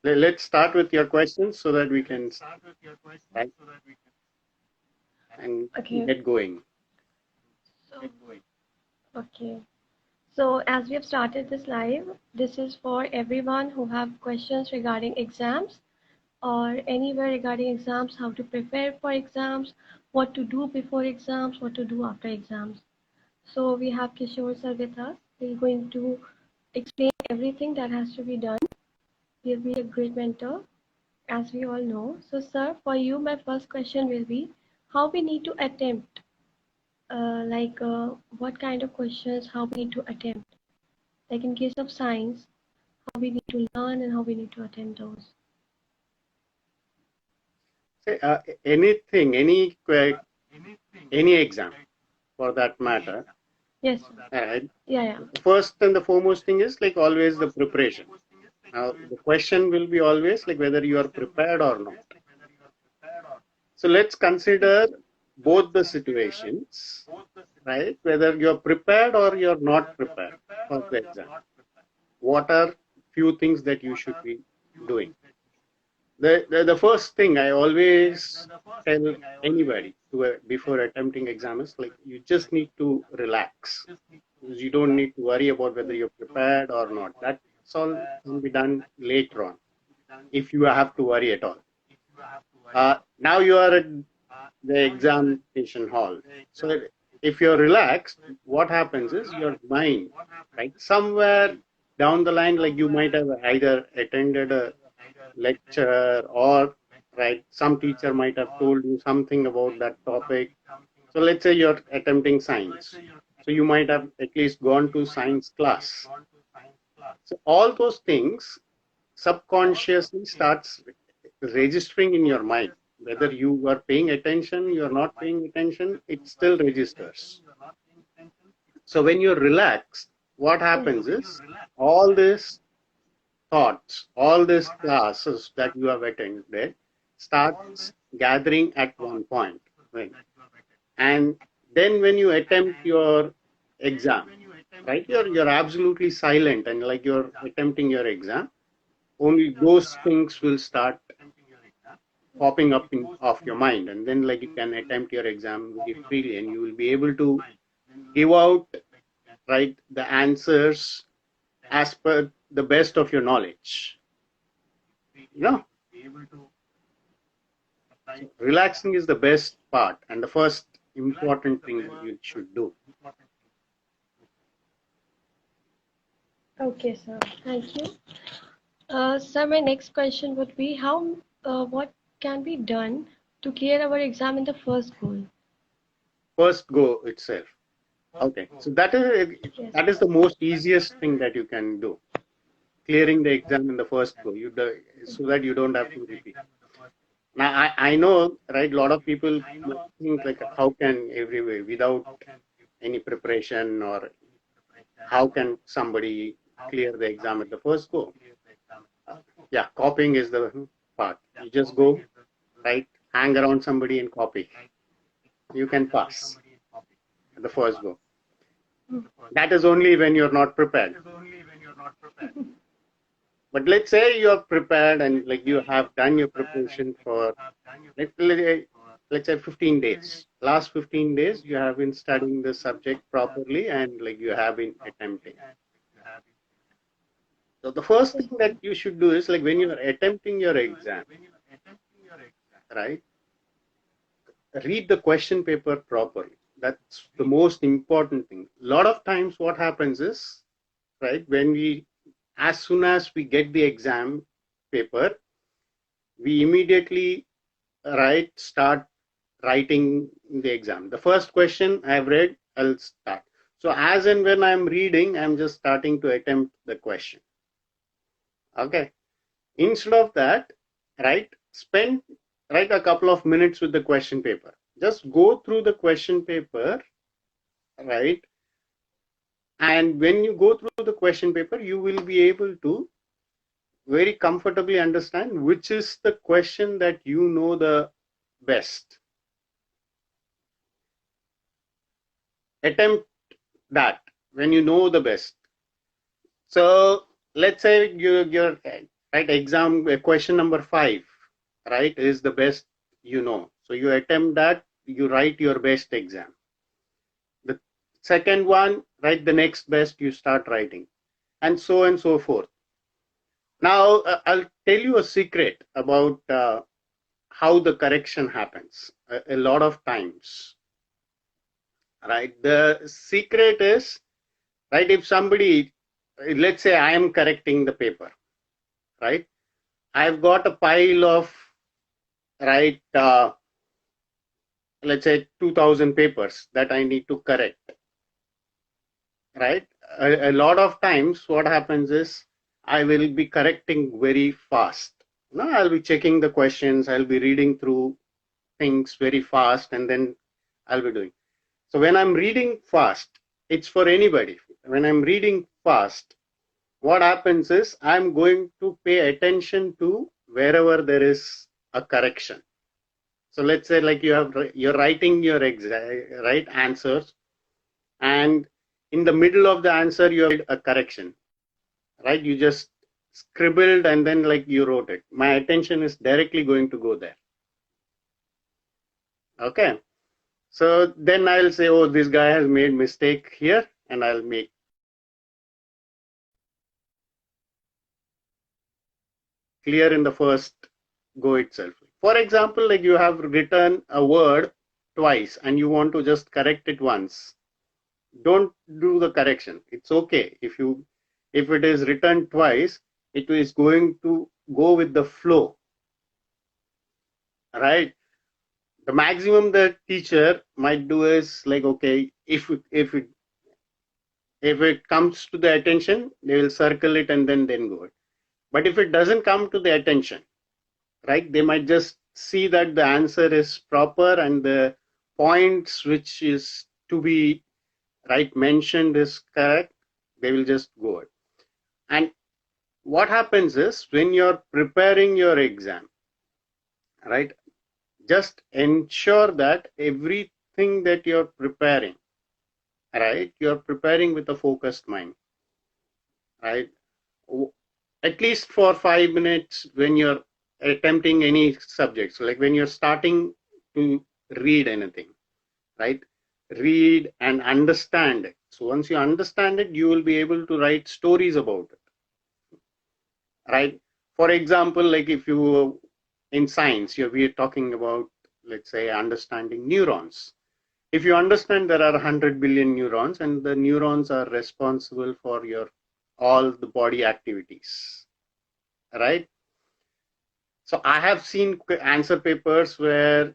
Let's start with your questions so that we can right, and Okay. get going. So, okay. So as we have started this live, this is for everyone who have questions regarding exams or anywhere regarding exams, how to prepare for exams, what to do before exams, what to do after exams. So we have Kishore sir with us. He's going to explain everything that has to be done. He'll be a great mentor, as we all know. So sir, for you, my first question will be, how we need to attempt, what kind of questions, how we need to attempt. Like in case of science, how we need to learn and how we need to attempt those. Say, anything, any exam for that matter. Yes. Right? Yeah, yeah. The first and the foremost thing is like always the preparation. Now the question will be always like whether you are prepared or not. So let's consider both the situations, right? Whether you're prepared or you're not prepared for the exam. What are few things that you should be doing? The first thing I always tell anybody before attempting exam is like you just need to relax. You don't need to worry about whether you're prepared or not. That's all can be done later on if you have to worry at all. Now you are at the examination hall. So if you're relaxed, what happens is your mind, right? Somewhere down the line, like you might have either attended a lecture or right, some teacher might have told you something about that topic. So let's say you're attempting science. So you might have at least gone to science class. So all those things subconsciously starts registering in your mind. Whether you are paying attention, you are not paying attention, it still registers. So when you're relaxed, what happens is all these thoughts, all these classes that you have attended starts gathering at one point. Right? And then when you attempt your exam, right, you're absolutely silent and like you're attempting your exam, only those things will start popping up in of your mind, and then like you can attempt your exam very freely and you will be able to give out right the answers as per the best of your knowledge. You know, so relaxing is the best part and the first important thing that you should do. Okay, sir. Thank you. Sir, my next question would be what can be done to clear our exam in the first goal? First go itself. Okay, so Yes. that is the most easiest thing that you can do. Clearing the exam in the first go, so that you don't have to repeat. Now I know, right? A lot of people think like, how can everywhere without any preparation, or how can somebody clear the exam at the first go? Yeah, copying is the part. You just go, right? Hang around somebody and copy. You can pass at the first go. That is only when you're not prepared. But let's say you're prepared and like you have done your preparation for let's say 15 days. Last 15 days you have been studying the subject properly and like you have been attempting. So the first thing that you should do is like when you are attempting your exam, right? Read the question paper properly. That's the most important thing. A lot of times what happens is, right, as soon as we get the exam paper, we immediately start writing the exam. The first question I've read, I'll start. So as and when I'm reading, I'm just starting to attempt the question. Okay. Instead of that, spend a couple of minutes with the question paper. Just go through the question paper, right? And when you go through the question paper, you will be able to very comfortably understand which is the question that you know the best. Attempt that when you know the best. So let's say you're right? Exam question number 5, right, is the best you know. So you attempt that, you write your best exam. The second one, write the next best, you start writing, and so forth. Now, I'll tell you a secret about how the correction happens a lot of times, right? The secret is, right, if somebody, let's say I am correcting the paper, right? I've got a pile of, right, let's say 2000 papers that I need to correct, right? A lot of times what happens is I will be correcting very fast. No, I'll be checking the questions, I'll be reading through things very fast, and then I'll be doing. So when I'm reading fast, it's for anybody. When I'm reading fast, what happens is I'm going to pay attention to wherever there is a correction. So let's say like you're writing your right answers, and in the middle of the answer you have a correction, right? You just scribbled and then like you wrote it. My attention is directly going to go there. Okay. So then I'll say, oh, this guy has made mistake here, and I'll make clear in the first go itself. For example, like you have written a word twice and you want to just correct it once. Don't do the correction. It's okay. If it is written twice, it is going to go with the flow, right? The maximum the teacher might do is like, okay, if it comes to the attention, they will circle it and then go it. But if it doesn't come to the attention, right, they might just see that the answer is proper and the points which is to be, right, mentioned is correct, they will just go it. And what happens is when you're preparing your exam, right, just ensure that everything that you're preparing, right, you're preparing with a focused mind, right? At least for 5 minutes when you're attempting any subject. So like when you're starting to read anything, right? Read and understand it. So once you understand it, you will be able to write stories about it, right? For example, like if you in science, we're talking about, let's say, understanding neurons. If you understand there are 100 billion neurons and the neurons are responsible for your all the body activities, right? So I have seen answer papers where,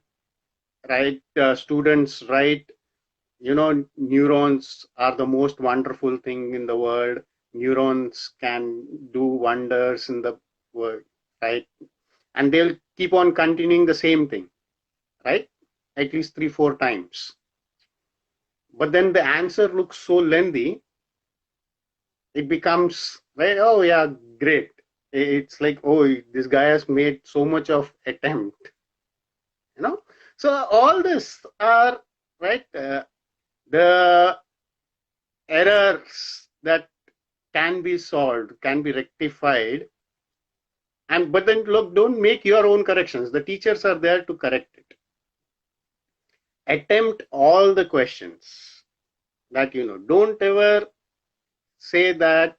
right, students write, neurons are the most wonderful thing in the world. Neurons can do wonders in the world, right? And they'll keep on continuing the same thing, right? At least 3, 4 times. But then the answer looks so lengthy, it becomes, right, oh yeah, great. It's like, oh, this guy has made so much of attempt, you know. So all this are, right, the errors that can be solved, can be rectified. And but then look, don't make your own corrections. The teachers are there to correct it. Attempt all the questions that you know. Don't ever say that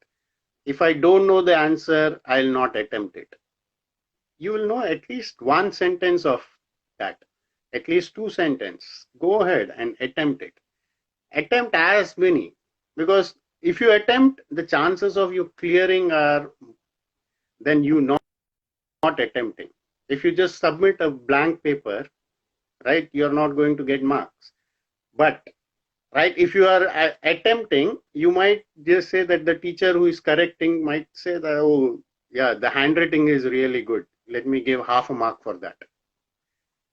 if I don't know the answer, I'll not attempt it. You will know at least one sentence of that, at least 2 sentences. Go ahead and attempt it. Attempt as many, because if you attempt, the chances of you clearing are then you not attempting. If you just submit a blank paper, right, you're not going to get marks. But right, if you are attempting, you might just say that the teacher who is correcting might say that, oh yeah, the handwriting is really good, let me give half a mark for that.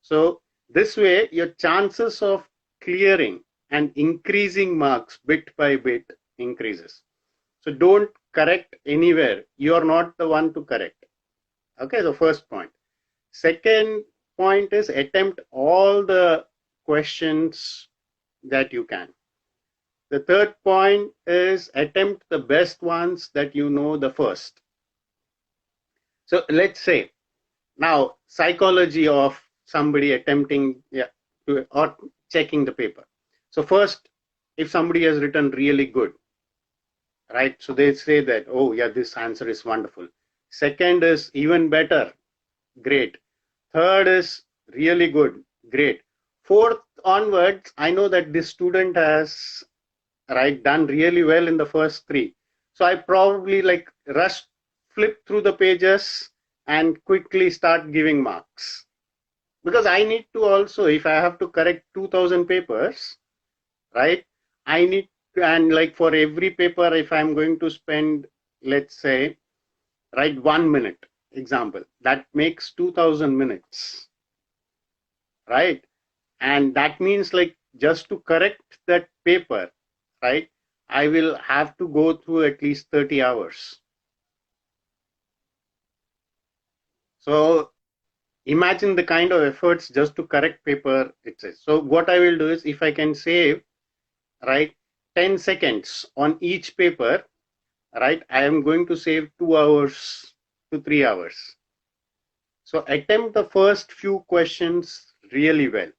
So this way your chances of clearing and increasing marks bit by bit increases. So don't correct anywhere, you are not the one to correct. Okay, the first point. Second point is attempt all the questions that you can. The third point is attempt the best ones that you know the first. So let's say now psychology of somebody attempting or checking the paper. So first, if somebody has written really good, right? So they say that, oh yeah, this answer is wonderful. Second is even better, great. Third is really good, great. Fourth onwards, I know that this student has done really well in the first three. So I probably like rush, flip through the pages and quickly start giving marks. Because I need to also, if I have to correct 2000 papers, right? I need to, and like for every paper, if I'm going to spend, let's say, 1 minute, example, that makes 2000 minutes, right? And that means like just to correct that paper, right? I will have to go through at least 30 hours. So imagine the kind of efforts just to correct paper it says. So what I will do is if I can save, 10 seconds on each paper, I am going to save 2 hours to 3 hours. So attempt the first few questions really well.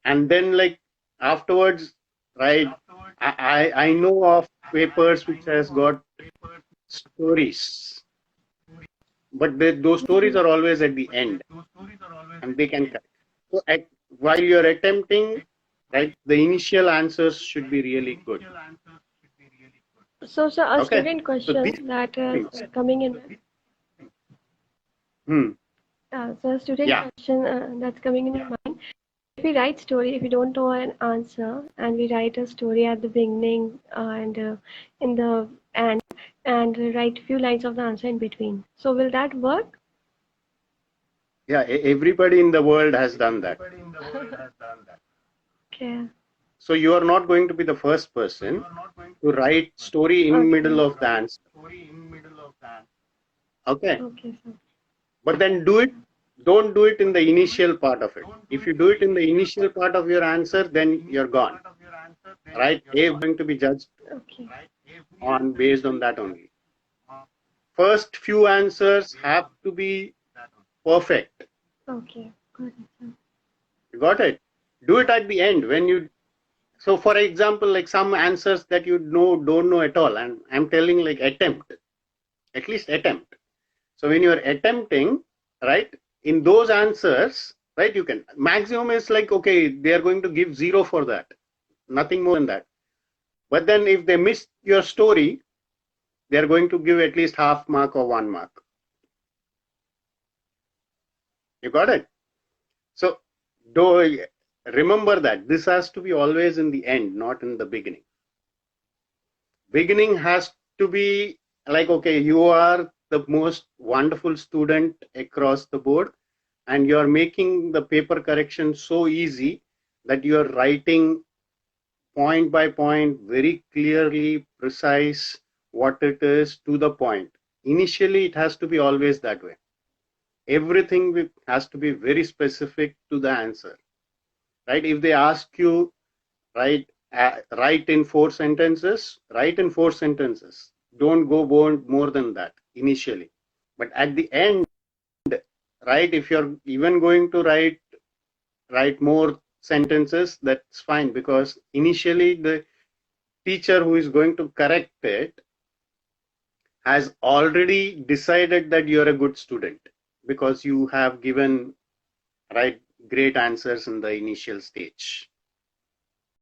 And then like afterwards, I know of papers which has got stories, but those stories are always at the end and they can correct. So while you're attempting, the initial answers should be really good. So, sir, a Okay. student So question these that is things. coming in. So, a student question that's coming in your mind. If we write story, if we don't know an answer, and we write a story at the beginning and in the end, and write few lines of the answer in between. So, will that work? Yeah, everybody in the world has done that. Okay. So you are not going to be the first person to write story in middle of the answer. Okay. Okay, sir. But then don't do it in the initial part of it. If you do it in the initial part of your answer, then you're gone. Right? A is going to be judged on based on that only. First few answers have to be perfect. Okay, got it, sir. You got it? Do it at the end when you. So, for example, like some answers that you don't know at all, and I'm telling like attempt, at least attempt. So when you are attempting, in those answers, you can maximum is like okay, they are going to give 0 for that, nothing more than that. But then if they miss your story, they are going to give at least half mark or 1 mark. You got it? So do remember that this has to be always in the end, not in the beginning. Beginning has to be like, okay, you are the most wonderful student across the board and you're making the paper correction so easy that you're writing point by point, very clearly, precise, what it is to the point. Initially, it has to be always that way. Everything has to be very specific to the answer, If they ask you, write in 4 sentences, write in 4 sentences. Don't go more than that initially. But at the end, if you're even going to write more sentences, that's fine, because initially the teacher who is going to correct it has already decided that you're a good student because you have given great answers in the initial stage.